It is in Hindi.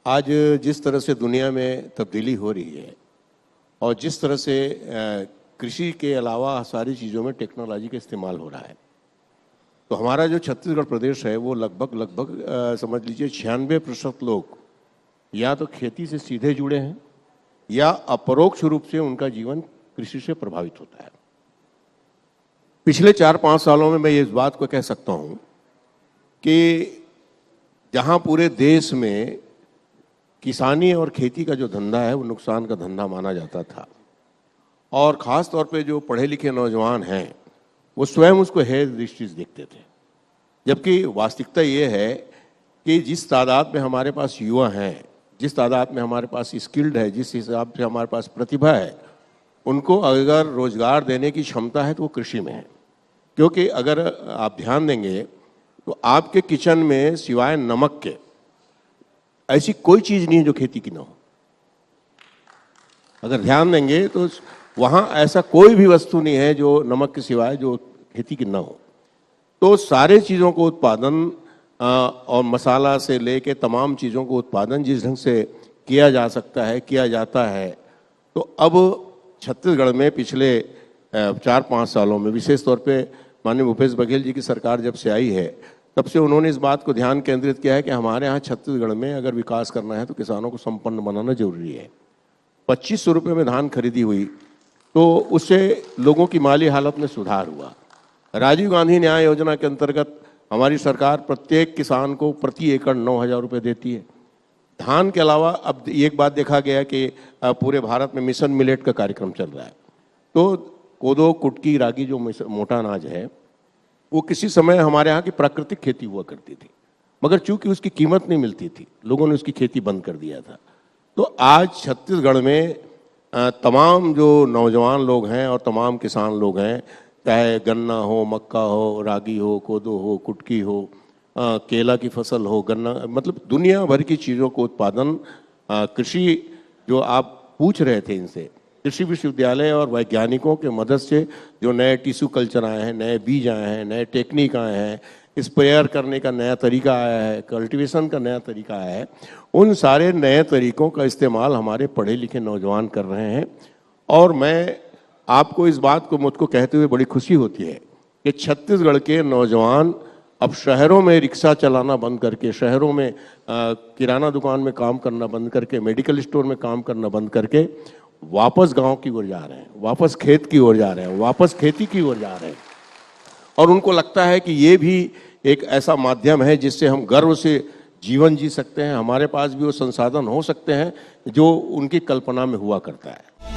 आज जिस तरह से दुनिया में तब्दीली हो रही है और जिस तरह से कृषि के अलावा सारी चीज़ों में टेक्नोलॉजी का इस्तेमाल हो रहा है, तो हमारा जो छत्तीसगढ़ प्रदेश है वो लगभग समझ लीजिए 96% लोग या तो खेती से सीधे जुड़े हैं या अपरोक्ष रूप से उनका जीवन कृषि से प्रभावित होता है। पिछले 4-5 सालों में मैं इस बात को कह सकता हूँ कि जहाँ पूरे देश में किसानी और खेती का जो धंधा है वो नुकसान का धंधा माना जाता था और ख़ास तौर पे जो पढ़े लिखे नौजवान हैं वो स्वयं उसको हेय दृष्टि से देखते थे, जबकि वास्तविकता ये है कि जिस तादाद में हमारे पास युवा हैं, जिस तादाद में हमारे पास स्किल्ड है, जिस हिसाब से हमारे पास प्रतिभा है, उनको अगर रोजगार देने की क्षमता है तो वो कृषि में है। क्योंकि अगर आप ध्यान देंगे तो आपके किचन में सिवाय नमक के ऐसी कोई चीज़ नहीं है जो खेती की ना हो। अगर ध्यान देंगे तो वहाँ ऐसा कोई भी वस्तु नहीं है जो नमक के सिवाय जो खेती की ना हो। तो सारे चीज़ों को उत्पादन और मसाला से लेके तमाम चीज़ों को उत्पादन जिस ढंग से किया जा सकता है, किया जाता है, तो अब छत्तीसगढ़ में पिछले 4-5 सालों में विशेष तौर पे माननीय भूपेश बघेल जी की सरकार जब से आई है तब से उन्होंने इस बात को ध्यान केंद्रित किया है कि हमारे यहाँ छत्तीसगढ़ में अगर विकास करना है तो किसानों को संपन्न बनाना जरूरी है। 2500 रुपये में धान खरीदी हुई तो उससे लोगों की माली हालत में सुधार हुआ। राजीव गांधी न्याय योजना के अंतर्गत हमारी सरकार प्रत्येक किसान को प्रति एकड़ 9,000 रुपये देती है। धान के अलावा अब एक बात देखा गया कि पूरे भारत में मिशन मिलेट का कार्यक्रम चल रहा है। तो कोदो, कुटकी, रागी जो मोटा अनाज है वो किसी समय हमारे यहाँ की प्राकृतिक खेती हुआ करती थी, मगर चूंकि उसकी कीमत नहीं मिलती थी लोगों ने उसकी खेती बंद कर दिया था। तो आज छत्तीसगढ़ में तमाम जो नौजवान लोग हैं और तमाम किसान लोग हैं, चाहे गन्ना हो, मक्का हो, रागी हो, कोदो हो, कुटकी हो, केला की फसल हो, गन्ना, मतलब दुनिया भर की चीज़ों को उत्पादन कृषि जो आप पूछ रहे थे इनसे, कृषि विश्वविद्यालय और वैज्ञानिकों के मदद से जो नए टिश्यू कल्चर आए हैं, नए बीज आए हैं, नए टेक्निक आए हैं, स्प्रेयर करने का नया तरीका आया है, कल्टीवेशन का नया तरीका आया है, उन सारे नए तरीकों का इस्तेमाल हमारे पढ़े लिखे नौजवान कर रहे हैं। और मैं आपको इस बात को मुझको कहते हुए बड़ी खुशी होती है कि छत्तीसगढ़ के नौजवान अब शहरों में रिक्शा चलाना बंद करके, शहरों में किराना दुकान में काम करना बंद करके, मेडिकल स्टोर में काम करना बंद करके वापस गांव की ओर जा रहे हैं, वापस खेत की ओर जा रहे हैं, वापस खेती की ओर जा रहे हैं। और उनको लगता है कि ये भी एक ऐसा माध्यम है जिससे हम गर्व से जीवन जी सकते हैं, हमारे पास भी वो संसाधन हो सकते हैं जो उनकी कल्पना में हुआ करता है।